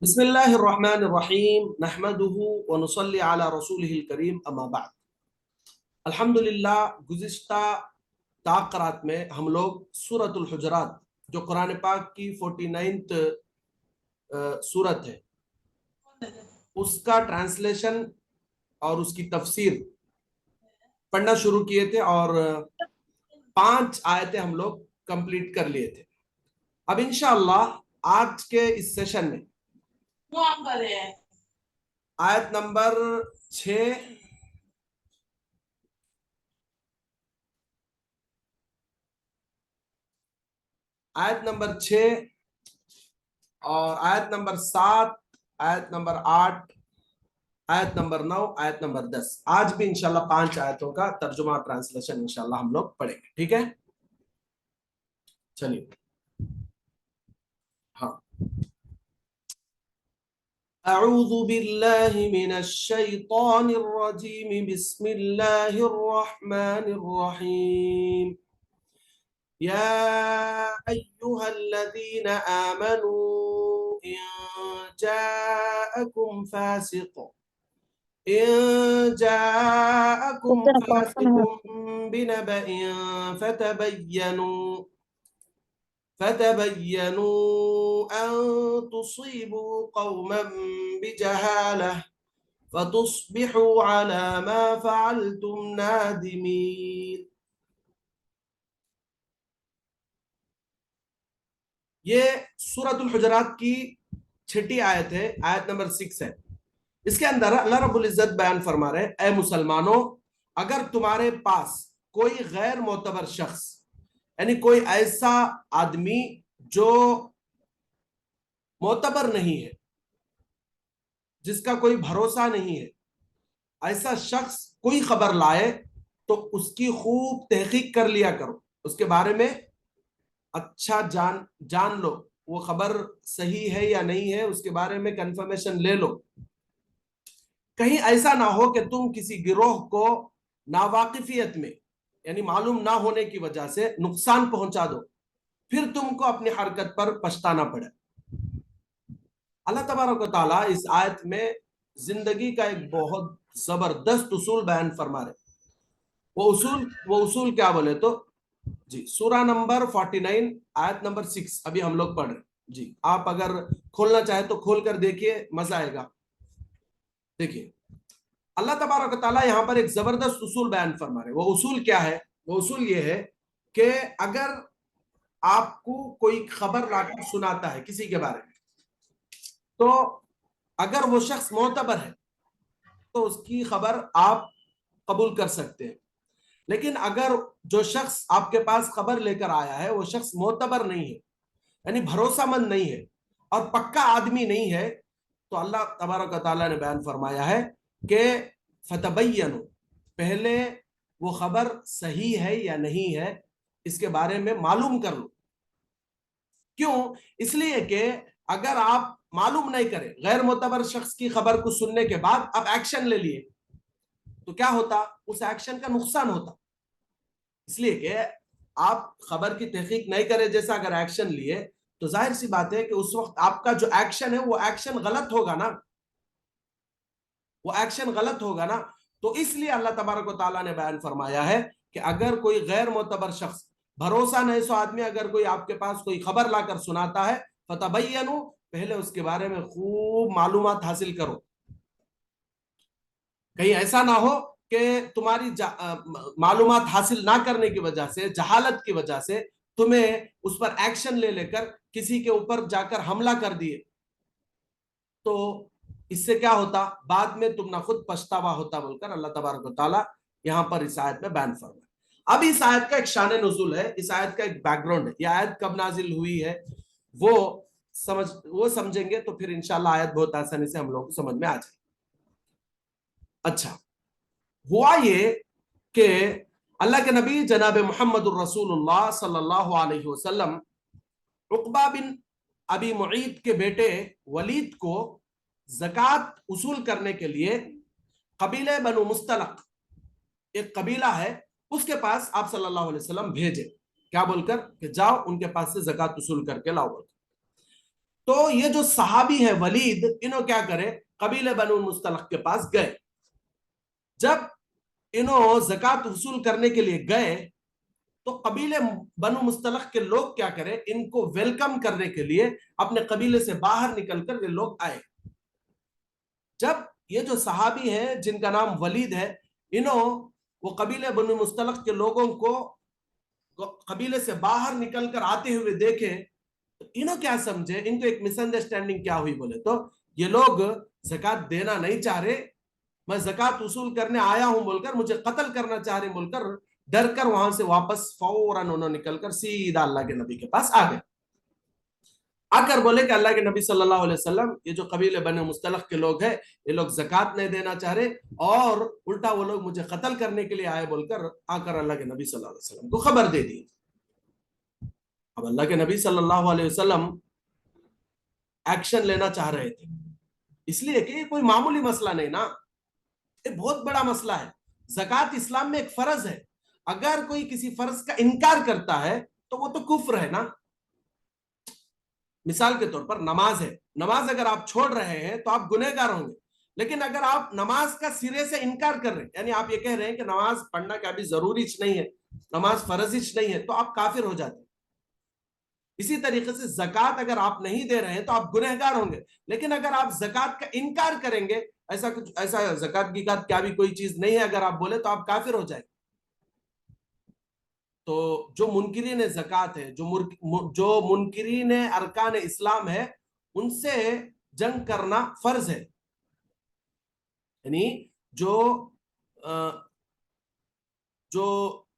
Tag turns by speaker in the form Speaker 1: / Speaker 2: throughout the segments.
Speaker 1: بسم اللہ الرحمن الرحیم نحمده ونصلی علی رسولہ الکریم اما بعد۔ الحمدللہ گزشتہ تاقرات میں ہم لوگ سورۃ الحجرات جو قرآن پاک کی 49th سورت ہے اس کا ٹرانسلیشن اور اس کی تفسیر پڑھنا شروع کیے تھے اور 5 آیتیں ہم لوگ کمپلیٹ کر لیے تھے۔ اب انشاءاللہ آج کے اس سیشن میں آیت نمبر 6 آیت نمبر 6 اور آیت نمبر 7 آیت نمبر 8 آیت نمبر 9 آیت نمبر 10 آج بھی انشاءاللہ 5 آیتوں کا ترجمہ ٹرانسلیشن انشاءاللہ ہم لوگ پڑھیں گے، ٹھیک ہے؟ چلیے ہاں اعوذ باللہ من الشیطان الرجیم بسم اللہ الرحمن الرحیم يا أيها الذين آمنوا إن جاءكم فاسق بنبأ فتبينوا أن تصيبوا قوما بجهالة فتصبحوا على ما فعلتم نادمين۔ یہ سورۃ الحجرات کی 6 آیت ہے، آیت نمبر 6 ہے۔ اس کے اندر اللہ رب العزت بیان فرما رہے اے مسلمانوں، اگر تمہارے پاس کوئی غیر معتبر شخص یعنی کوئی ایسا آدمی جو معتبر نہیں ہے، جس کا کوئی بھروسہ نہیں ہے، ایسا شخص کوئی خبر لائے تو اس کی خوب تحقیق کر لیا کرو، اس کے بارے میں اچھا جان لو، وہ خبر صحیح ہے یا نہیں ہے اس کے بارے میں کنفرمیشن لے لو۔ کہیں ایسا نہ ہو کہ تم کسی گروہ کو ناواقفیت میں یعنی معلوم نہ ہونے کی وجہ سے نقصان پہنچا دو، پھر تم کو اپنی حرکت پر پچھتانا پڑے۔ اللہ تبارک و تعالیٰ اس آیت میں زندگی کا ایک بہت زبردست اصول بیان فرما رہے۔ وہ اصول کیا بولے تو جی سورہ نمبر 49 آیت نمبر 6 ابھی ہم لوگ پڑھ رہے جی، آپ اگر کھولنا چاہے تو کھول کر دیکھیے، مزہ آئے گا۔ دیکھیے اللہ تبارک و تعالیٰ یہاں پر ایک زبردست اصول بیان فرما رہے۔ وہ اصول کیا ہے؟ وہ اصول یہ ہے کہ اگر آپ کو کوئی خبر لا کر سناتا ہے کسی کے بارے میں، تو اگر وہ شخص معتبر ہے تو اس کی خبر آپ قبول کر سکتے ہیں، لیکن اگر جو شخص آپ کے پاس خبر لے کر آیا ہے وہ شخص معتبر نہیں ہے یعنی بھروسہ مند نہیں ہے اور پکا آدمی نہیں ہے، تو اللہ تبارک و تعالیٰ نے بیان فرمایا ہے کہ فتبینوا، پہلے وہ خبر صحیح ہے یا نہیں ہے اس کے بارے میں معلوم کر لو۔ کیوں؟ اس لیے کہ اگر آپ معلوم نہیں کریں، غیر معتبر شخص کی خبر کو سننے کے بعد اب ایکشن لے لیے تو کیا ہوتا؟ اس ایکشن کا نقصان ہوتا۔ اس لیے کہ آپ خبر کی تحقیق نہیں کرے جیسا اگر ایکشن لیے تو ظاہر سی بات ہے کہ اس وقت آپ کا جو ایکشن ہے وہ ایکشن غلط ہوگا نا، وہ ایکشن غلط ہوگا نا۔ تو اس لیے اللہ تبارک و تعالیٰ نے بیان فرمایا ہے کہ اگر کوئی غیر معتبر شخص، بھروسہ نہیں سو آدمی اگر کوئی آپ کے پاس کوئی خبر لا کر سناتا ہے، فتبینوا، پہلے اس کے بارے میں خوب معلومات حاصل کرو، کہیں ایسا نہ ہو کہ تمہاری معلومات حاصل نہ کرنے کی وجہ سے، جہالت کی وجہ سے تمہیں اس پر ایکشن لے کر کسی کے اوپر جا کر حملہ کر دیے، تو اس سے کیا ہوتا؟ بعد میں تم نہ خود پچھتاوا ہوتا، بول کر اللہ تبارک و تعالیٰ یہاں پر اس آیت میں بیان فرمایا۔ اب اس آیت کا ایک شان نزول ہے، اس آیت کا ایک بیک گراؤنڈ ہے، یہ آیت کب نازل ہوئی ہے وہ سمجھیں گے تو پھر انشاءاللہ آیت بہت آسانی سے ہم لوگ کو سمجھ میں آ جائے۔ اچھا، ہوا یہ کہ اللہ کے نبی جناب محمد الرسول اللہ صلی اللہ علیہ وسلم عقبہ بن ابی معیط کے بیٹے ولید کو زکوٰۃ وصول کرنے کے لیے قبیلہ بنو مستلق، ایک قبیلہ ہے، اس کے پاس آپ صلی اللہ علیہ وسلم بھیجے، کیا بول کر کہ جاؤ ان کے پاس سے زکوٰۃ وصول کر کے لاؤ۔ تو یہ جو صحابی ہے ولید، انہوں کیا کرے، قبیلے بنو مستلق کے پاس گئے. جب انہوں زکوٰۃ وصول کرنے کے لیے گئے تو قبیلے بنو مستلق کے لوگ کیا کرے، ان کو ویلکم کرنے کے لیے اپنے قبیلے سے باہر نکل کر یہ لوگ آئے. جب یہ جو صحابی ہیں جن کا نام ولید ہے، انہوں وہ قبیلے بنو مستلق کے لوگوں کو قبیلے سے باہر نکل کر آتے ہوئے دیکھے، انہوں کیا سمجھے، ان کو ایک مس انڈرسٹینڈنگ کیا ہوئی، بولے تو یہ لوگ زکوٰۃ دینا نہیں چاہ رہے، میں زکوٰۃ وصول کرنے آیا ہوں بول کر مجھے قتل کرنا چاہ رہے بول کر ڈر کر وہاں سے واپس فوراً انہوں نکل کر سیدھا اللہ کے نبی کے پاس آ گئے. آ کر بولے کہ اللہ کے نبی صلی اللہ علیہ وسلم، یہ جو قبیلے بنو مستلق کے لوگ ہیں یہ لوگ زکوٰۃ نہیں دینا چاہ رہے اور الٹا وہ لوگ مجھے قتل کرنے کے لیے آئے بول کر آ کر اللہ کے نبی صلی اللہ علیہ وسلم کو خبر دے دی. اب اللہ کے نبی صلی اللہ علیہ وسلم ایکشن لینا چاہ رہے تھے، اس لیے کہ یہ کوئی معمولی مسئلہ نہیں نا، یہ بہت بڑا مسئلہ ہے. زکوٰۃ اسلام میں ایک فرض ہے، اگر کوئی کسی فرض کا انکار کرتا ہے تو وہ تو کفر ہے نا. مثال کے طور پر نماز ہے، نماز اگر آپ چھوڑ رہے ہیں تو آپ گنہگار ہوں گے، لیکن اگر آپ نماز کا سرے سے انکار کر رہے ہیں، یعنی آپ یہ کہہ رہے ہیں کہ نماز پڑھنا کیا بھی ضروری نہیں ہے، نماز فرض نہیں ہے، تو آپ کافر ہو جاتے ہیں. اسی طریقے سے زکوٰۃ اگر آپ نہیں دے رہے ہیں تو آپ گنہگار ہوں گے، لیکن اگر آپ زکوٰۃ کا انکار کریں گے، ایسا زکوٰۃ کی کیا بھی کوئی چیز نہیں ہے اگر آپ بولے تو آپ کافر ہو جائیں گے. تو جو منکرین زکوٰۃ ہے، جو منکرین ارکان اسلام ہے، ان سے جنگ کرنا فرض ہے. یعنی جو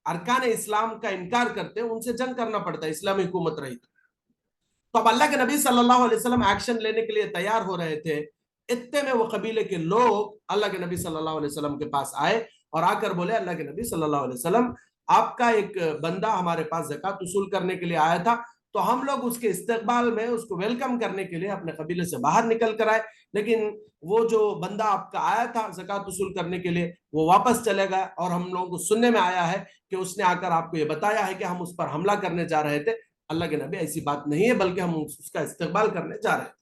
Speaker 1: ارکان اسلام کا انکار کرتے ہیں ان سے جنگ کرنا پڑتا ہے اسلامی حکومت رہی. تو اب اللہ کے نبی صلی اللہ علیہ وسلم ایکشن لینے کے لیے تیار ہو رہے تھے، اتنے میں وہ قبیلے کے لوگ اللہ کے نبی صلی اللہ علیہ وسلم کے پاس آئے اور آ کر بولے، اللہ کے نبی صلی اللہ علیہ وسلم، آپ کا ایک بندہ ہمارے پاس زکوٰۃ وصول کرنے کے لیے آیا تھا، تو ہم لوگ اس کے استقبال میں اس کو ویلکم کرنے کے لیے اپنے قبیلے سے باہر نکل کر آئے، لیکن وہ جو بندہ آپ کا آیا تھا زکوٰۃ وصول کرنے کے لیے وہ واپس چلے گا، اور ہم لوگوں کو سننے میں آیا ہے کہ اس نے آ کر آپ کو یہ بتایا ہے کہ ہم اس پر حملہ کرنے جا رہے تھے. اللہ کے نبی ایسی بات نہیں ہے، بلکہ ہم اس کا استقبال کرنے جا رہے ہیں.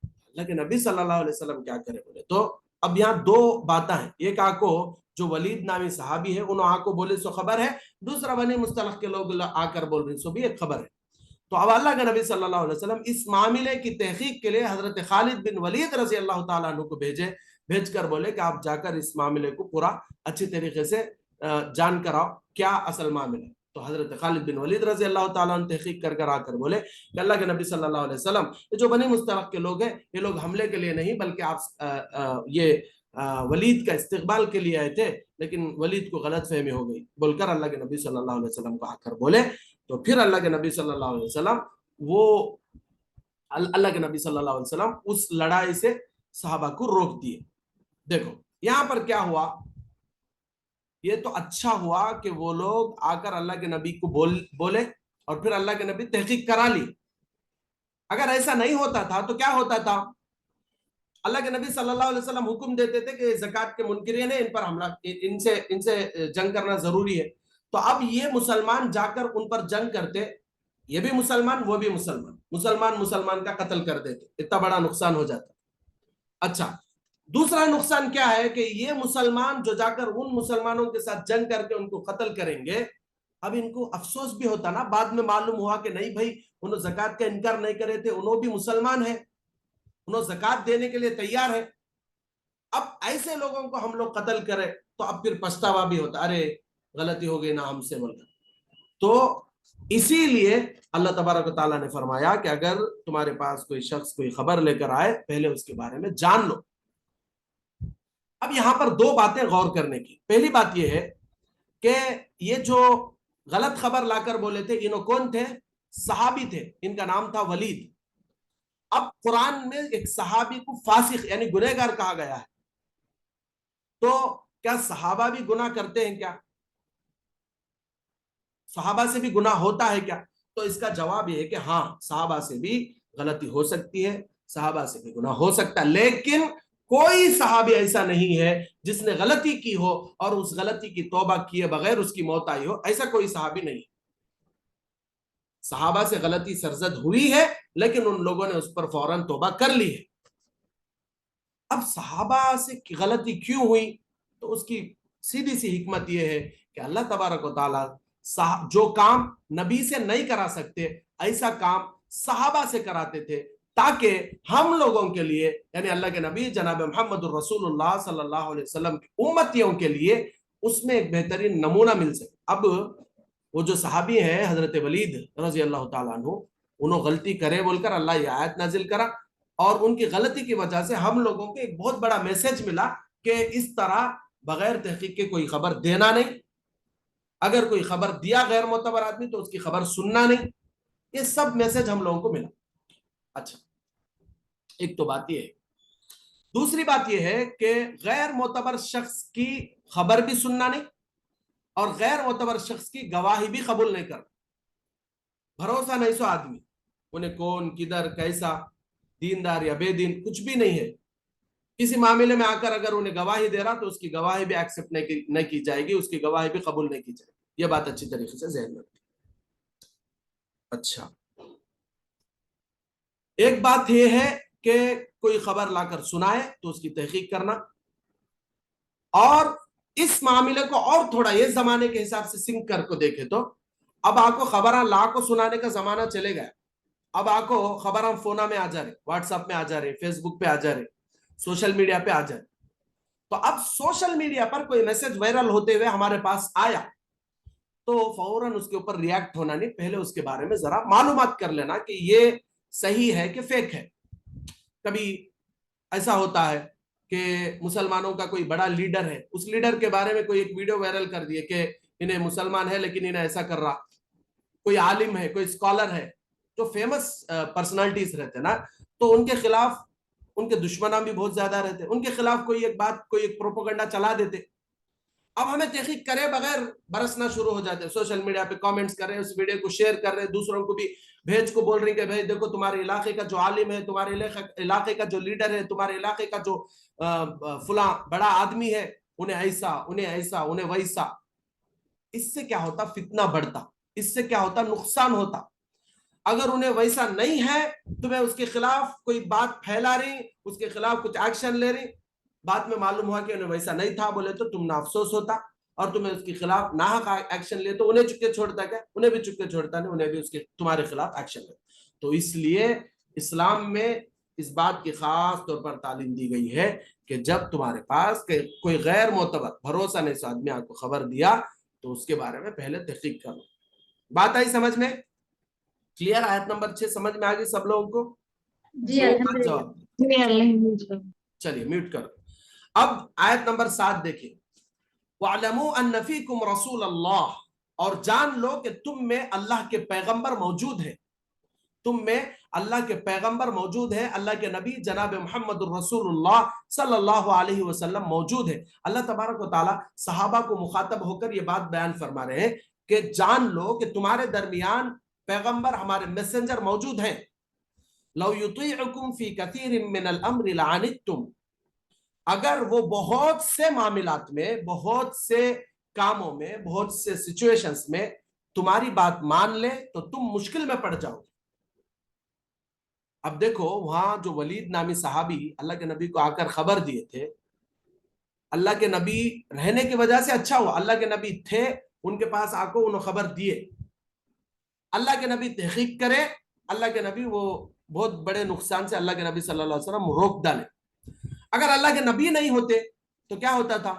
Speaker 1: اللہ کے نبی صلی اللہ علیہ وسلم کیا کرے بولے تو اب یہاں دو باتیں ہیں. ایک آکو جو ولید نامی صحابی ہے انہوں آکو بولے سو خبر ہے، دوسرا بنی مستلق کے لوگ آ کر بول رہے سو بھی ایک خبر ہے. تو اب اللہ کے نبی صلی اللہ علیہ وسلم اس معاملے کی تحقیق کے لیے حضرت خالد بن ولید رضی اللہ تعالیٰ عنہ کو بھیج کر بولے کہ آپ جا کر اس معاملے کو پورا اچھی طریقے سے جان کر آؤ کیا اصل معاملہ ہے. تو حضرت خالد بن ولید رضی اللہ تعالیٰ عنہ تحقیق کر آ کر بولے کہ اللہ کے نبی صلی اللہ علیہ وسلم، یہ جو بنی مستلق کے لوگ ہیں یہ لوگ حملے کے لیے نہیں بلکہ آپ یہ ولید کا استقبال کے لیے آئے تھے، لیکن ولید کو غلط فہمی ہو گئی بول کر اللہ کے نبی صلی اللہ علیہ وسلم کو آ کر بولے. تو پھر اللہ کے نبی صلی اللہ علیہ وسلم اللہ کے نبی صلی اللہ علیہ وسلم اس لڑائی سے صحابہ کو روک دیے. دیکھو یہاں پر کیا ہوا، یہ تو اچھا ہوا کہ وہ لوگ آ کر اللہ کے نبی کو بولے اور پھر اللہ کے نبی تحقیق کرا لی. اگر ایسا نہیں ہوتا تھا تو کیا ہوتا تھا، اللہ کے نبی صلی اللہ علیہ وسلم حکم دیتے تھے کہ زکوٰۃ کے منکرین ہیں، ان پر حملہ، ان سے جنگ کرنا ضروری ہے. تو اب یہ مسلمان جا کر ان پر جنگ کرتے، یہ بھی مسلمان وہ بھی مسلمان کا قتل کر دیتے، اتنا بڑا نقصان ہو جاتا. اچھا دوسرا نقصان کیا ہے کہ یہ مسلمان جو جا کر ان مسلمانوں کے ساتھ جنگ کر کے ان کو قتل کریں گے، اب ان کو افسوس بھی ہوتا نا، بعد میں معلوم ہوا کہ نہیں بھائی انہوں زکوٰۃ کا انکار نہیں کرے تھے، انہوں بھی مسلمان ہیں، انہوں زکوٰۃ دینے کے لیے تیار ہے. اب ایسے لوگوں کو ہم لوگ قتل کرے تو اب پھر پچھتاوا بھی ہوتا، ارے غلطی ہو گئی نا ہم سے بول کر. تو اسی لیے اللہ تبارک و تعالیٰ نے فرمایا کہ اگر تمہارے پاس کوئی شخص کوئی خبر لے کر آئے پہلے اس کے بارے میں جان لو. اب یہاں پر دو باتیں غور کرنے کی. پہلی بات یہ ہے کہ یہ جو غلط خبر لا کر بولے تھے انہوں کون تھے، صحابی تھے، ان کا نام تھا ولید. اب قرآن میں ایک صحابی کو فاسق یعنی گنہگار کہا گیا ہے، تو کیا صحابہ بھی گناہ کرتے ہیں، کیا صحابہ سے بھی گناہ ہوتا ہے کیا؟ تو اس کا جواب یہ ہے کہ ہاں صحابہ سے بھی غلطی ہو سکتی ہے، صحابہ سے بھی گناہ ہو سکتا ہے، لیکن کوئی صحابی ایسا نہیں ہے جس نے غلطی کی ہو اور اس غلطی کی توبہ کیے بغیر اس کی موت آئی ہو، ایسا کوئی صحابی نہیں. صحابہ سے غلطی سرزد ہوئی ہے لیکن ان لوگوں نے اس پر فوراً توبہ کر لی ہے. اب صحابہ سے غلطی کیوں ہوئی؟ تو اس کی سیدھی سی حکمت یہ ہے کہ اللہ تبارک و تعالیٰ جو کام نبی سے نہیں کرا سکتے ایسا کام صحابہ سے کراتے تھے تاکہ ہم لوگوں کے لیے یعنی اللہ کے نبی جناب محمد الرسول اللہ صلی اللہ علیہ وسلم کی امتیوں کے لیے اس میں ایک بہترین نمونہ مل سکے. اب وہ جو صحابی ہیں حضرت ولید رضی اللہ تعالیٰ عنہ، انہوں غلطی کرے بول کر اللہ یہ آیت نازل کرا اور ان کی غلطی کی وجہ سے ہم لوگوں کو ایک بہت بڑا میسج ملا کہ اس طرح بغیر تحقیق کے کوئی خبر دینا نہیں، اگر کوئی خبر دیا غیر معتبر آدمی تو اس کی خبر سننا نہیں. یہ سب میسج ہم لوگوں کو ملا. اچھا، ایک تو بات یہ ہے. دوسری بات یہ ہے کہ غیر معتبر شخص کی خبر بھی سننا نہیں اور غیر معتبر شخص کی گواہی بھی قبول نہیں کرنا. بھروسہ نہیں سو آدمی، انہیں کون کدھر کیسا دیندار یا بے دین کچھ بھی نہیں ہے، کسی معاملے میں آ کر اگر انہیں گواہی دے رہا تو اس کی گواہی بھی ایکسپٹ نہیں کی جائے گی، اس کی گواہی بھی قبول نہیں کی جائے گی. یہ بات اچھی طریقے سے ذہن میں رکھیں. اچھا، ایک بات یہ ہے کہ کوئی خبر لا کر سنائے تو اس کی تحقیق کرنا، اور اس معاملے کو اور تھوڑا یہ زمانے کے حساب سے سنک کر کو دیکھے تو اب آپ کو خبراں لا کو سنانے کا زمانہ چلے گیا. اب آپ کو خبراں فونا میں آ جا رہے، واٹس ایپ میں آ جا رہے، فیس بک پہ آ جا رہے، سوشل میڈیا پہ آ جا رہے. تو اب سوشل میڈیا پر کوئی میسج وائرل ہوتے ہوئے ہمارے پاس آیا تو فوراً اس کے اوپر ریاکٹ ہونا نہیں، پہلے اس کے بارے میں ذرا معلومات کر لینا کہ یہ صحیح ہے کہ فیک ہے. کبھی ایسا ہوتا ہے کہ مسلمانوں کا کوئی بڑا لیڈر ہے، اس لیڈر کے بارے میں کوئی ایک ویڈیو وائرل کر دیے کہ انہیں مسلمان ہے لیکن انہیں ایسا کر رہا. کوئی عالم ہے، کوئی اسکالر ہے، جو فیمس پرسنالٹیز رہتے نا، تو ان کے خلاف ان کے دشمنان بھی بہت زیادہ رہتے، ان کے خلاف کوئی ایک بات کوئی ایک پروپیگنڈا چلا دیتے. اب ہمیں تحقیق کرے بغیر برسنا شروع ہو جاتے، سوشل میڈیا پہ کامنٹس کر رہے، اس ویڈیو کو شیئر کر رہے، دوسروں کو بھی بھیج کو بول رہے کہ بھائی دیکھو تمہارے علاقے کا جو عالم ہے، تمہارے علاقے کا جو لیڈر ہے، تمہارے علاقے کا جو فلاں بڑا آدمی ہے، انہیں ایسا انہیں ایسا انہیں ویسا. اس سے کیا ہوتا؟ فتنہ بڑھتا. اس سے کیا ہوتا؟ نقصان ہوتا. اگر انہیں ویسا نہیں ہے تو میں اس کے خلاف کوئی بات پھیلا رہی، اس کے خلاف کچھ ایکشن لے رہی، بعد میں معلوم ہوا کہ انہیں ویسا نہیں تھا بولے تو تم نہ افسوس ہوتا اور تمہیں اس کے خلاف ناحق ایکشن لے تو انہیں چکے چھوڑتا کیا؟ انہیں بھی چکے چھوڑتا نہیں، انہیں بھی اس کے تمہارے خلاف ایکشن لے. تو اس لیے اسلام میں اس بات کی خاص طور پر تعلیم دی گئی ہے کہ جب تمہارے پاس کوئی غیر معتبر بھروسہ نہیں سے آدمی آپ کو خبر دیا تو اس کے بارے میں پہلے تحقیق کرو. بات آئی سمجھ میں؟ کلیئر؟ آیت نمبر 6 سمجھ میں آگئی سب لوگوں کو؟
Speaker 2: جی الحمدللہ.
Speaker 1: چلیے میوٹ کرو. اب آیت نمبر 7 دیکھیں. وَاعْلَمُوا أَنَّ فِيكُمْ رَسُولَ اللَّهِ، اور جان لو کہ تم میں اللہ کے پیغمبر موجود ہیں، تم میں اللہ کے پیغمبر موجود ہے، اللہ کے نبی جناب محمد الرسول اللہ صلی اللہ علیہ وسلم موجود ہے. اللہ تبارک و تعالی صحابہ کو مخاطب ہو کر یہ بات بیان فرما رہے ہیں کہ جان لو کہ تمہارے درمیان پیغمبر ہمارے میسنجر موجود ہیں. لو یطیعکم فی کثیر من الامر لعنتم، اگر وہ بہت سے معاملات میں، بہت سے کاموں میں، بہت سے سچویشنز میں تمہاری بات مان لے تو تم مشکل میں پڑ جاؤ. اب دیکھو وہاں جو ولید نامی صحابی اللہ کے نبی کو آ کر خبر دیے تھے، اللہ کے نبی رہنے کی وجہ سے اچھا ہوا، اللہ کے نبی تھے ان کے پاس آ کو انہوں خبر دیے. اللہ کے نبی تحقیق کرے، اللہ کے نبی وہ بہت بڑے نقصان سے اللہ کے نبی صلی اللہ علیہ وسلم روک ڈالے. اگر اللہ کے نبی نہیں ہوتے تو کیا ہوتا تھا؟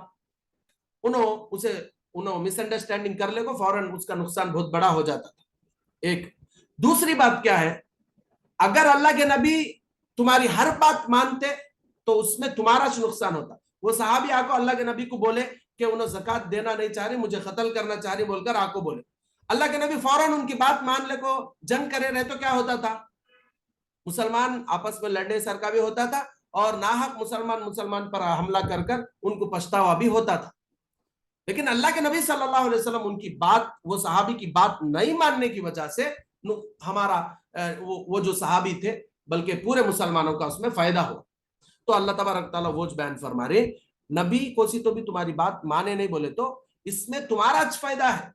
Speaker 1: انہوں مس انڈرسٹینڈنگ کر لے کو فوراً اس کا نقصان بہت بڑا ہو جاتا تھا. ایک دوسری بات کیا ہے، اگر اللہ کے نبی تمہاری ہر بات مانتے تو اس میں تمہارا نقصان ہوتا. وہ صحابی آ کو اللہ کے نبی کو بولے کہ انہوں زکوٰۃ دینا نہیں چاہ رہی، مجھے قتل کرنا چاہ رہی بول کر آ کو بولے، اللہ کے نبی فوراً ان کی بات مان لے کو جنگ کرے رہے تو کیا ہوتا تھا؟ مسلمان آپس میں لڑنے سر کا بھی ہوتا تھا اور ناحق مسلمان پر حملہ کر کر ان کو پچھتاوا بھی ہوتا تھا. لیکن اللہ کے نبی صلی اللہ علیہ وسلم ان کی بات، وہ صحابی کی بات نہیں ماننے کی وجہ سے ہمارا وہ جو صحابی تھے بلکہ پورے مسلمانوں کا اس میں فائدہ ہوا. تو اللہ تبارک تعالیٰ وہ بیان فرما رہے نبی کو سی تو بھی تمہاری بات مانے نہیں بولے تو اس میں تمہارا فائدہ ہے.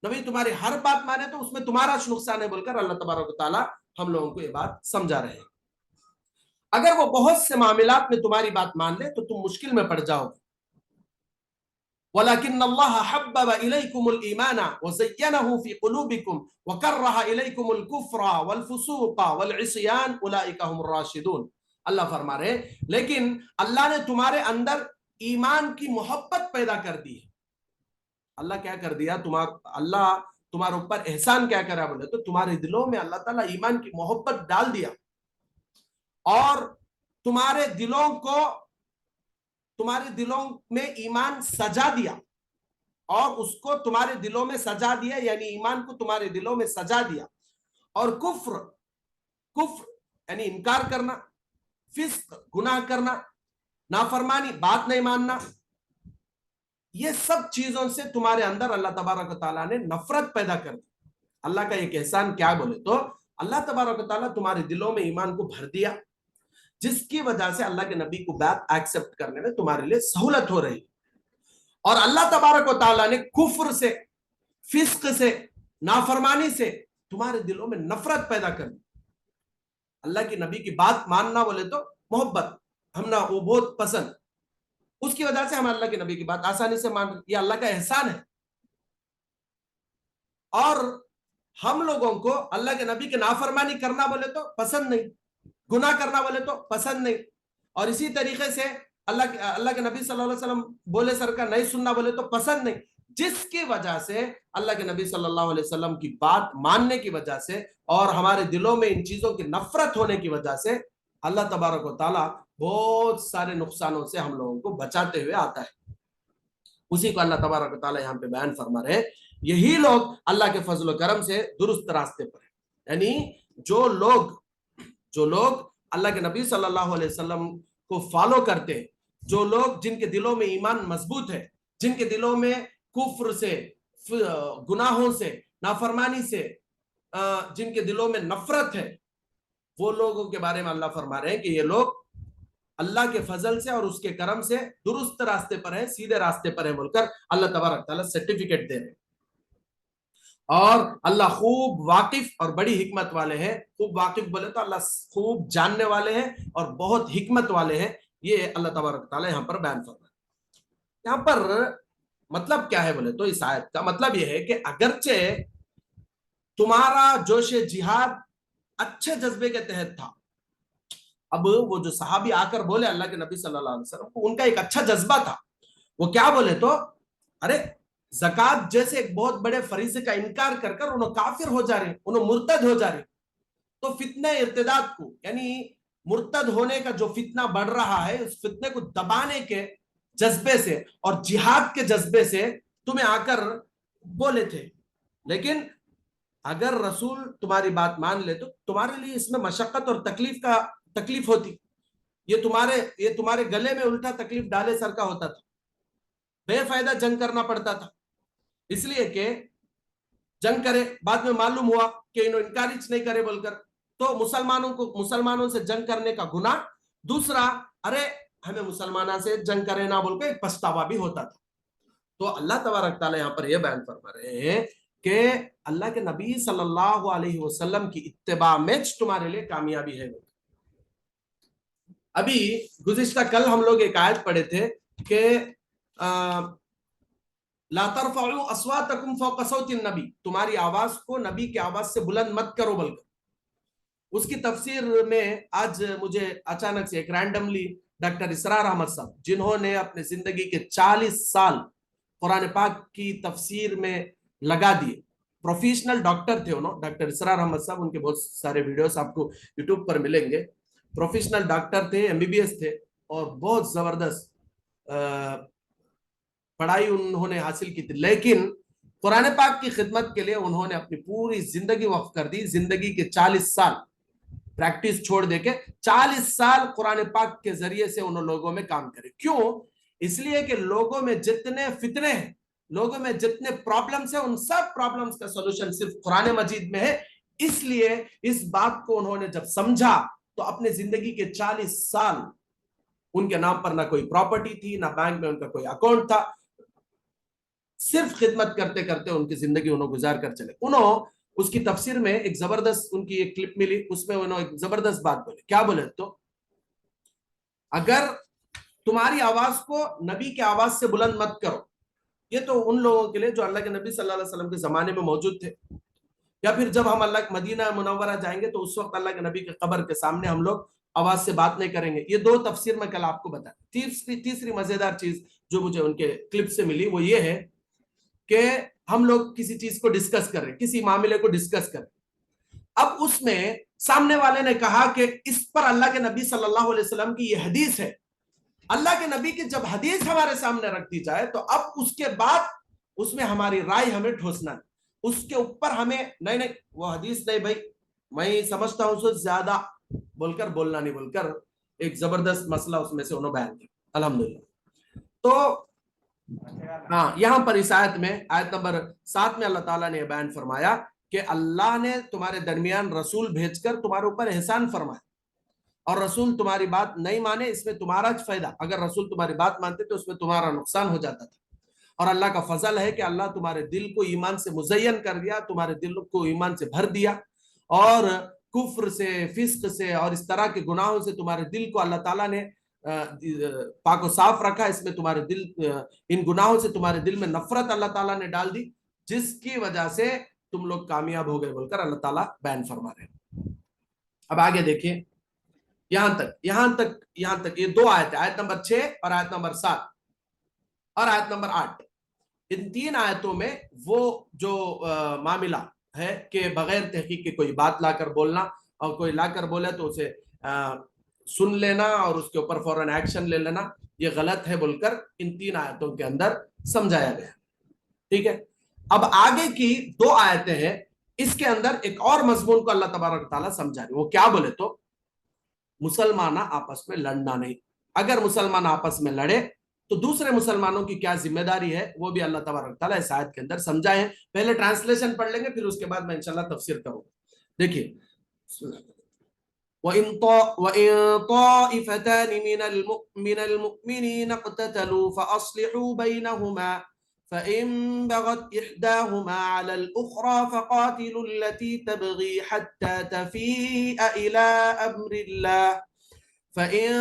Speaker 1: نبی تمہاری ہر بات مانے تو اس میں تمہارا نقصان ہے بول کر اللہ تبارک و تعالیٰ ہم لوگوں کو یہ بات سمجھا رہے ہیں. اگر وہ بہت سے معاملات میں تمہاری بات مان لے تو تم مشکل میں پڑ جاؤ گے. وَلَكِنَّ اللَّهَ حَبَّبَ إِلَيْكُمُ الْإِيمَانَ وَزَيَّنَهُ فِي قُلُوبِكُمْ وَكَرَّهَ إِلَيْكُمُ الْكُفْرَ وَالْفُسُوقَ وَالْعِصْيَانَ أُولَئِكَ هُمُ الرَّاشِدُونَ. اللہ فرما رہے لیکن اللہ نے تمہارے اندر ایمان کی محبت پیدا کر دی ہے. اللہ کیا کر دیا اللہ تمہارے اوپر احسان کیا کرا بولے تو تمہارے دلوں میں اللہ تعالیٰ ایمان کی محبت ڈال دیا اور تمہارے دلوں میں ایمان سجا دیا اور اس کو تمہارے دلوں میں سجا دیا یعنی ایمان کو تمہارے دلوں میں سجا دیا. اور کفر یعنی انکار کرنا, فسق گناہ کرنا, نافرمانی بات نہیں ماننا, یہ سب چیزوں سے تمہارے اندر اللہ تبارک و تعالیٰ نے نفرت پیدا کر دی. اللہ کا ایک احسان کیا بولے تو اللہ تبارک و تعالیٰ تمہارے دلوں میں ایمان کو بھر دیا جس کی وجہ سے اللہ کے نبی کو بات ایکسپٹ کرنے میں تمہارے لیے سہولت ہو رہی. اور اللہ تبارک و تعالیٰ نے کفر سے, فسق سے, نافرمانی سے تمہارے دلوں میں نفرت پیدا کر دی. اللہ کی نبی کی بات ماننا بولے تو محبت, ہم نا وہ بہت پسند, اس کی وجہ سے ہم اللہ کے نبی کی بات آسانی سے مان, یہ اللہ کا احسان ہے. اور ہم لوگوں کو اللہ کے نبی کے نافرمانی کرنا بولے تو پسند نہیں, گناہ کرنا بولے تو پسند نہیں, اور اسی طریقے سے اللہ کے نبی صلی اللہ علیہ وسلم بولے سر کا نہیں سننا بولے تو پسند نہیں, جس کی وجہ سے اللہ کے نبی صلی اللہ علیہ وسلم کی بات ماننے کی وجہ سے اور ہمارے دلوں میں ان چیزوں کی نفرت ہونے کی وجہ سے اللہ تبارک و تعالیٰ بہت سارے نقصانوں سے ہم لوگوں کو بچاتے ہوئے آتا ہے. اسی کو اللہ تبارک و تعالیٰ یہاں پہ بیان فرما رہے ہیں. یہی لوگ اللہ کے فضل و کرم سے درست راستے پر ہیں, یعنی جو لوگ اللہ کے نبی صلی اللہ علیہ وسلم کو فالو کرتے ہیں, جو لوگ جن کے دلوں میں ایمان مضبوط ہے, جن کے دلوں میں کفر سے, گناہوں سے, نافرمانی سے, جن کے دلوں میں نفرت ہے, وہ لوگوں کے بارے میں اللہ فرما رہے ہیں کہ یہ لوگ اللہ کے فضل سے اور اس کے کرم سے درست راستے پر ہیں, سیدھے راستے پر ہیں بول کر اللہ تبارک تعالیٰ سرٹیفکیٹ دے رہے ہیں. اور اللہ خوب واقف اور بڑی حکمت والے ہیں. خوب واقف بولے تو اللہ خوب جاننے والے ہیں اور بہت حکمت والے ہیں. یہ اللہ تبارک تعالیٰ یہاں پر بیان فرما ہے. یہاں پر مطلب کیا ہے بولے تو اس آیت کا مطلب یہ ہے کہ اگرچہ تمہارا جوش جہاد اچھے جذبے کے تحت تھا, اب وہ جو صحابی آ کر بولے اللہ کے نبی صلی اللہ علیہ وسلم کو, ان کا ایک اچھا جذبہ تھا. وہ کیا بولے تو ارے زکات جیسے ایک بہت بڑے فریضے کا انکار کر کر انہوں کافر ہو جا رہے, انہوں مرتد ہو جا رہے. تو فتنہ ارتداد کو یعنی مرتد ہونے کا جو فتنہ بڑھ رہا ہے اس فتنے کو دبانے کے جذبے سے اور جہاد کے جذبے سے تمہیں آ کر بولے تھے. لیکن اگر رسول تمہاری بات مان لے تو تمہارے لیے اس میں مشقت اور تکلیف ہوتی. یہ تمہارے گلے میں الٹا تکلیف ڈالے سر کا ہوتا تھا, بے فائدہ جنگ کرنا پڑتا تھا. اس لیے کہ جنگ کرے, بعد میں معلوم ہوا کہ انہوں انکارج نہیں کرے بول کر, تو مسلمانوں سے جنگ کرنے کا گناہ, دوسرا ارے ہمیں مسلمانوں سے جنگ کرے نہ بول کے پچھتاوا بھی ہوتا تھا. تو اللہ تبارک تعالیٰ یہاں پر یہ بیان فرما رہے ہیں کہ اللہ کے نبی صلی اللہ علیہ وسلم کی اتباع میں تمہارے لیے کامیابی ہے. ابھی گزشتہ کل ہم لوگ ایک آیت پڑھے تھے کہ لا ترفعوا اصواتکم فوق صوت النبی, تمہاری آواز کو نبی کی آواز سے بلند مت کرو بول کر. اس کی تفسیر میں آج مجھے اچانک سے ایک رینڈملی ڈاکٹر اسرار احمد صاحب, جنہوں نے اپنے زندگی کے 40 سال قرآن پاک کی تفسیر میں لگا دیے, پروفیشنل ڈاکٹر تھے انہوں, ڈاکٹر اسرار احمد صاحب, ان کے بہت سارے ویڈیوز آپ کو یوٹیوب پر ملیں گے. پروفیشنل ڈاکٹر تھے, MBBS تھے, اور بہت زبردست پڑھائی انہوں نے حاصل کی تھی. لیکن قرآن پاک کی خدمت کے لیے انہوں نے اپنی پوری زندگی وقف کر دی. زندگی کے 40 سال پریکٹس چھوڑ دے کے 40 سال قرآن پاک کے ذریعے سے انہوں لوگوں میں کام کرے. کیوں؟ اس لیے کہ لوگوں میں جتنے فتنے ہیں, لوگوں میں جتنے پرابلمز ہیں, ان سب پرابلمز کا سولوشن صرف قرآن مجید میں ہے. اس لیے اس بات کو انہوں نے جب سمجھا تو اپنے زندگی کے 40 سال ان کے نام پر نہ کوئی پراپرٹی تھی, نہ بینک میں ان کا کوئی اکاؤنٹ تھا, صرف خدمت کرتے کرتے ان کی زندگی انہوں گزار کر چلے. انہوں اس کی تفسیر میں ایک زبردست ان کی ایک کلپ ملی, اس میں انہوں ایک زبردست بات بولے. کیا بولے؟ تو اگر تمہاری آواز کو نبی کی آواز سے بلند مت کرو. یہ تو ان لوگوں کے لیے جو اللہ کے نبی صلی اللہ علیہ وسلم کے زمانے میں موجود تھے, یا پھر جب ہم اللہ مدینہ منورہ جائیں گے تو اس وقت اللہ کے نبی کے قبر کے سامنے ہم لوگ آواز سے بات نہیں کریں گے. یہ دو تفسیر میں کل آپ کو بتایا. تیسری مزیدار چیز جو مجھے ان کے کلپ سے ملی وہ یہ ہے کہ ہم لوگ کسی چیز کو ڈسکس کر رہے ہیں, کسی معاملے کو ڈسکس کر رہے ہیں. اب اس میں سامنے والے نے کہا کہ اس پر اللہ کے نبی صلی اللہ علیہ وسلم کی یہ حدیث ہے. اللہ کے نبی کی جب حدیث ہمارے سامنے رکھ دی جائے تو اب اس کے بعد اس میں ہماری رائے ہمیں ٹھوسنا ہے, اس کے اوپر ہمیں نہیں وہ حدیث نہیں بھائی میں سمجھتا ہوں سے زیادہ بول کر بولنا نہیں بول کر ایک زبردست مسئلہ اس میں سے انہوں بیان کیا الحمدللہ. تو ہاں یہاں پر اس آیت میں آیت نمبر 7 میں اللہ تعالیٰ نے یہ بیان فرمایا کہ اللہ نے تمہارے درمیان رسول بھیج کر تمہارے اوپر احسان فرمایا, اور رسول تمہاری بات نہیں مانے اس میں تمہارا فائدہ, اگر رسول تمہاری بات مانتے تو اس میں تمہارا نقصان ہو جاتا تھا. اور اللہ کا فضل ہے کہ اللہ تمہارے دل کو ایمان سے مزین کر دیا, تمہارے دل کو ایمان سے بھر دیا, اور کفر سے فسق سے اور اس طرح کے گناہوں سے تمہارے دل کو اللہ تعالیٰ نے پاک و صاف رکھا. اس میں تمہارے دل ان گناہوں سے تمہارے دل میں نفرت اللہ تعالیٰ نے ڈال دی, جس کی وجہ سے تم لوگ کامیاب ہو گئے بول کر اللہ تعالیٰ بیان فرما رہے ہیں. اب آگے دیکھیں یہاں تک یہ دو آیت, آیت نمبر 6 اور آیت نمبر 7 اور آیت نمبر 8. ان تین آیتوں میں وہ جو معاملہ ہے کہ بغیر تحقیق کے کوئی بات لا کر بولنا, اور کوئی لا کر بولے تو اسے سن لینا اور اس کے اوپر فوراً ایکشن لے لینا, یہ غلط ہے بول کر ان تین آیتوں کے اندر سمجھایا گیا. ٹھیک ہے, اب آگے کی دو آیتیں ہیں, اس کے اندر ایک اور مضمون کو اللہ تبارک تعالیٰ سمجھا رہے. وہ کیا بولے تو مسلمان آپس میں لڑنا نہیں. اگر مسلمان آپس میں لڑے تو دوسرے مسلمانوں کی کیا ذمہ داری ہے وہ بھی اللہ تبارک تعالیٰ اس آیت کے اندر سمجھائے ہیں. پہلے ٹرانسلیشن پڑھ لیں گے, پھر اس کے بعد میں انشاءاللہ تفسیر کروں. دیکھیے وَإِن طَائِفَتَانِ مِنَ الْمُؤْمِنِينَ اقْتَتَلُوا فَأَصْلِحُوا بَيْنَهُمَا فَإِن بَغَتْ إِحْدَاهُمَا عَلَى الْأُخْرَى فَقَاتِلُوا الَّتِي تَبْغِي حَتَّى تَفِيءَ إِلَى أَمْرِ اللَّهِ فَإِن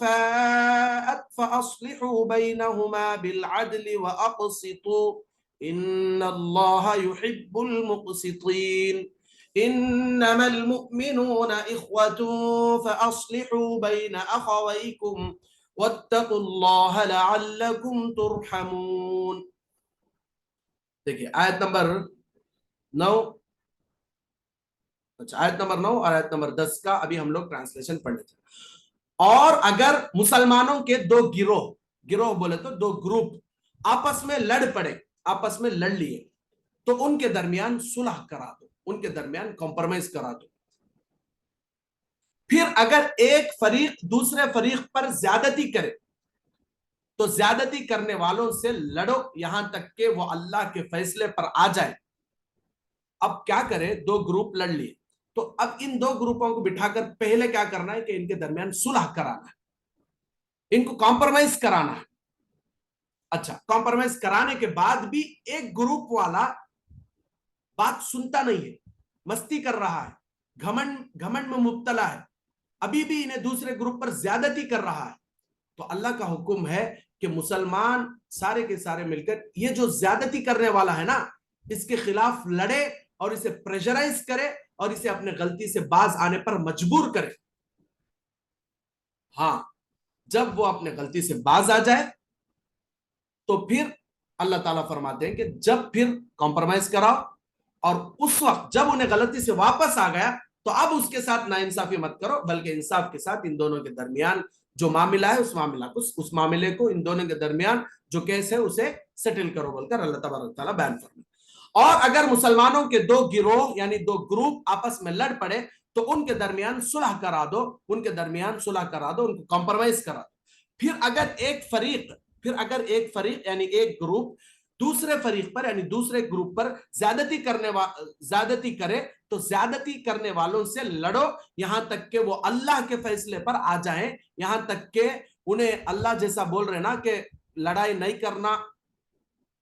Speaker 1: فَاءَتْ فَأَصْلِحُوا بَيْنَهُمَا بِالْعَدْلِ وَأَقْسِطُوا إِنَّ اللَّهَ يُحِبُّ الْمُقْسِطِينَ. إِنَّمَا الْمُؤْمِنُونَ إِخْوَةٌ فَأَصْلِحُوا بَيْنَ أَخَوَيْكُمْ وَاتَّقُوا اللَّهَ لَعَلَّكُمْ تُرْحَمُونَ. دیکھیں آیت نمبر 9, آیت نمبر 9 اور آیت نمبر 10 کا ابھی ہم لوگ ٹرانسلیشن پڑھ لیتے ہیں. اور اگر مسلمانوں کے دو گروہ بولے تو دو گروپ آپس میں لڑ پڑے, آپس میں لڑ لیے, تو ان کے درمیان صلح کرا دو, ان کے درمیان کمپرومائز کرا دو. پھر اگر ایک فریق دوسرے فریق پر زیادتی کرے تو زیادتی کرنے والوں سے لڑو یہاں تک کہ وہ اللہ کے فیصلے پر آ جائے. اب کیا کرے, دو گروپ لڑ لیے, تو اب ان دو گروپوں کو بٹھا کر پہلے کیا کرنا ہے کہ ان کے درمیان صلح کرانا ہے, ان کو کمپرومائز کرانا ہے. اچھا, کمپرومائز کرانے کے بعد بھی ایک گروپ والا بات سنتا نہیں ہے, مستی کر رہا ہے, گھمنڈ میں مبتلا ہے, ابھی بھی انہیں دوسرے گروپ پر زیادتی کر رہا ہے, تو اللہ کا حکم ہے کہ مسلمان سارے کے سارے مل کر یہ جو زیادتی کرنے والا ہے نا, اس کے خلاف لڑے اور اسے پریشرائز کرے اور اسے اپنے غلطی سے باز آنے پر مجبور کرے. ہاں, جب وہ اپنے غلطی سے باز آ جائے تو پھر اللہ تعالیٰ فرماتے ہیں کہ جب پھر کمپرومائز کراؤ, اور اس وقت جب انہیں غلطی سے واپس آ گیا تو اب اس کے ساتھ ناانصافی مت کرو, بلکہ انصاف کے ساتھ ان دونوں کے درمیان جو معاملہ ہے اس معاملے کو ان دونوں کے درمیان جو کیس ہے اسے سیٹل کرو بول کر اللہ تبارک تعالیٰ بیان فرمائے. اور اگر مسلمانوں کے دو گروہ یعنی دو گروپ آپس میں لڑ پڑے تو ان کے درمیان صلح کرا دو, ان کو کمپرومائز کرا دو. پھر اگر ایک فریق یعنی ایک گروپ دوسرے فریق پر یعنی دوسرے گروپ پر زیادتی کرے تو زیادتی کرنے والوں سے لڑو یہاں تک کہ وہ اللہ کے فیصلے پر آ جائیں, یہاں تک کہ انہیں اللہ جیسا بول رہے نا کہ لڑائی نہیں کرنا,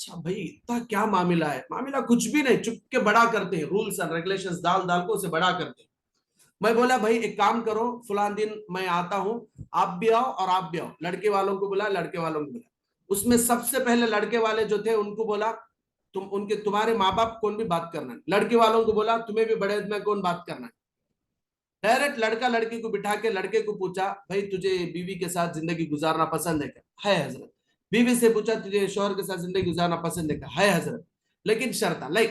Speaker 1: اچھا بھائی اتنا کیا معاملہ ہے؟ معاملہ کچھ بھی نہیں، چپ کے بڑا کرتے ہیں، رولز اینڈ ریگولیشنز ڈال ڈال کو اسے بڑا کرتے ہیں۔ میں بولا بھائی ایک کام کرو، فلان دن میں آتا ہوں، آپ بھی آؤ اور آپ بھی آؤ، لڑکے والوں کو بلا، لڑکے والوں کو بلا۔ اس میں سب سے پہلے لڑکے والے جو تھے ان کو بولا تمہارے ماں باپ کون بھی بات کرنا ہے، لڑکے والوں کو بولا تمہیں بھی بڑے میں کون بات کرنا ہے۔ ڈائریکٹ لڑکا لڑکی کو بٹھا کے لڑکے کو پوچھا بھائی تجھے بیوی کے ساتھ زندگی گزارنا پسند ہے کیا؟ ہے حضرت۔ بیوی سے پوچھا تجھے شوہر کے ساتھ زندگی گزارنا پسند ہے کیا؟ ہے حضرت۔ لیکن شرطہ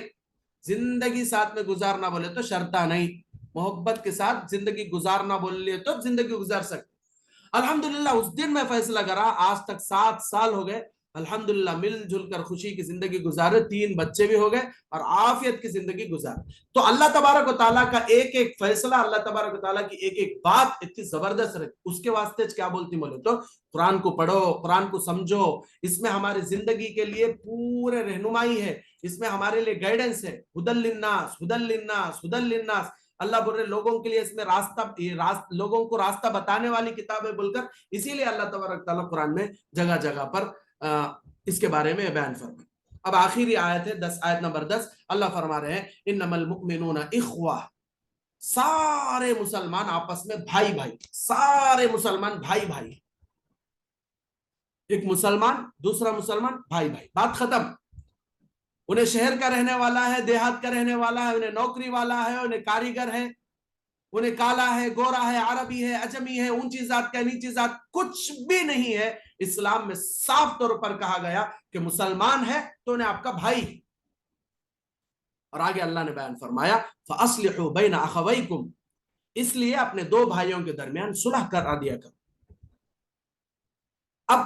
Speaker 1: زندگی ساتھ میں گزارنا بولے تو شرطہ نہیں، محبت کے ساتھ زندگی گزارنا بول لیے تو زندگی گزار سکتے۔ الحمدللہ اس دن میں فیصلہ کرا، آج تک 7 سال ہو گئے، الحمدللہ مل جل کر خوشی کی زندگی گزارے، 3 بچے بھی ہو گئے اور عافیت کی زندگی گزارے۔ تو اللہ تبارک و تعالیٰ کا ایک ایک فیصلہ، اللہ تبارک و تعالیٰ کی ایک ایک بات اتنی زبردست رہتی۔ اس کے واسطے کیا بولتی بولے تو قرآن کو پڑھو، قرآن کو سمجھو، اس میں ہماری زندگی کے لیے پورے رہنمائی ہے، اس میں ہمارے لیے گائیڈنس ہے۔ ہدی للناس، ہدی للناس، ہدی للناس، اللہ بول رہے لوگوں کے لیے اس میں لوگوں کو راستہ بتانے والی کتاب ہے بول کر، اسی لیے اللہ تبارک تعالیٰ قرآن میں جگہ جگہ پر اس کے بارے میں بیان فرمائے۔ اب آخری آیت ہے 10، آیت نمبر 10، اللہ فرما رہے ہیں انما المؤمنون اخوہ، سارے مسلمان آپس میں بھائی بھائی، سارے مسلمان بھائی بھائی، ایک مسلمان دوسرا مسلمان بھائی بھائی، بات ختم۔ انہیں شہر کا رہنے والا ہے، دیہات کا رہنے والا ہے، انہیں نوکری والا ہے، انہیں کاریگر ہے، انہیں کالا ہے، گورا ہے، عربی ہے، عجمی ہے، اونچی ذات کا نیچی ذات، کچھ بھی نہیں ہے۔ اسلام میں صاف طور پر کہا گیا کہ مسلمان ہے تو انہیں آپ کا بھائی۔ اور آگے اللہ نے بیان فرمایا فَأَصْلِحُوا بَيْنَ أَخَوَيْكُمْ، اس لیے اپنے 2 بھائیوں کے درمیان صلح کرا دیا کرو۔ اب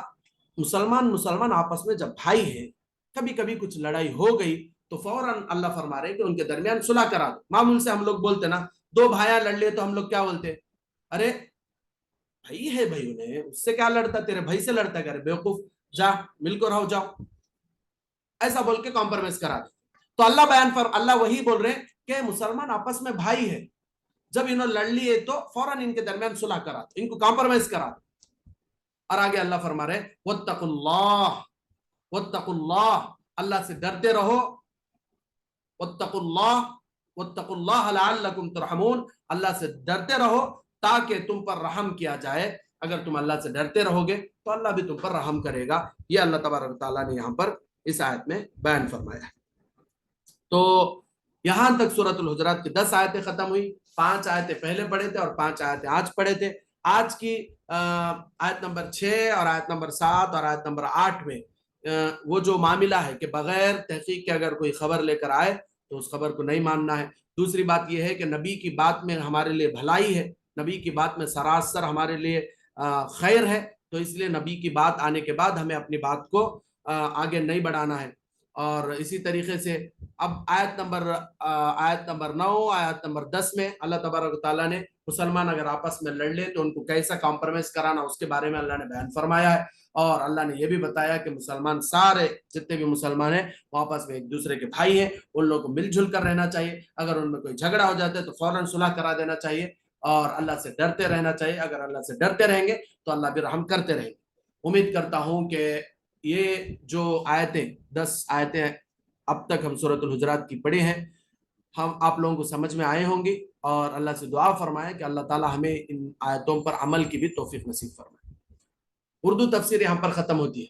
Speaker 1: مسلمان آپس میں جب بھائی ہیں، کبھی کبھی کچھ لڑائی ہو گئی تو فوراً اللہ فرما رہے کہ ان کے درمیان صلح کرا دو۔ معمول سے ہم لوگ بولتے نا، 2 بھائیاں لڑ لیے تو ہم لوگ کیا بولتے؟ ارے بھائی ہے بھائی، انہیں اس سے کیا لڑتا، تیرے بھائی سے لڑتا ہے، بیوقوف، جا مل کو رہو جاؤ، ایسا بول کے کمپرومائز کرا دو۔ تو اللہ وہی بول رہے ہیں کہ مسلمان آپس میں بھائی ہے، جب انہوں لڑ لیے تو فوراً ان کے درمیان صلح کرا دو، ان کو کمپرومائز کرا دو۔ اور آگے اللہ فرما رہے واتقوا اللہ، واتقوا اللہ، اللہ سے ڈرتے رہو، واتقوا اللہ، واتقوا اللہ لعلکم ترحمون، اللہ سے ڈرتے رہو تاکہ تم پر رحم کیا جائے۔ اگر تم اللہ سے ڈرتے رہو گے تو اللہ بھی تم پر رحم کرے گا۔ یہ اللہ تبارک تعالیٰ نے یہاں پر اس آیت میں بیان فرمایا ہے۔ تو یہاں تک سورۃ الحجرات کی 10 آیتیں ختم ہوئی۔ 5 آیتیں پہلے پڑھے تھے اور 5 آیتیں آج پڑھے تھے۔ آج کی آیت نمبر 6 اور آیت نمبر 7 اور آیت نمبر 8 میں وہ جو معاملہ ہے کہ بغیر تحقیق کے اگر کوئی خبر لے کر آئے تو اس خبر کو نہیں ماننا ہے۔ دوسری بات یہ ہے کہ نبی کی بات میں ہمارے لیے بھلائی ہے، نبی کی بات میں سراسر ہمارے لیے خیر ہے، تو اس لیے نبی کی بات آنے کے بعد ہمیں اپنی بات کو آگے نہیں بڑھانا ہے۔ اور اسی طریقے سے اب آیت نمبر 9 آیت نمبر 10 میں اللہ تبارک و تعالیٰ نے مسلمان اگر آپس میں لڑ لے تو ان کو کیسا کمپرومائز کرانا اس کے بارے میں اللہ نے بیان فرمایا ہے۔ اور اللہ نے یہ بھی بتایا کہ مسلمان سارے جتنے بھی مسلمان ہیں وہ آپس میں ایک دوسرے کے بھائی ہیں، ان لوگوں کو مل جل کر رہنا چاہیے، اگر ان میں کوئی جھگڑا ہو جاتا ہے تو فوراً صلح کرا دینا چاہیے اور اللہ سے ڈرتے رہنا چاہیے۔ اگر اللہ سے ڈرتے رہیں گے تو اللہ بھی رحم کرتے رہیں گے۔ امید کرتا ہوں کہ یہ جو آیتیں 10 آیتیں اب تک ہم سورۃ الحجرات کی پڑھی ہیں، ہم آپ لوگوں کو سمجھ میں آئے ہوں گی، اور اللہ سے دعا فرمائے کہ اللہ تعالیٰ ہمیں ان آیتوں پر عمل کی بھی توفیق نصیب فرمائے۔ اردو تفسیر یہاں پر ختم ہوتی ہے۔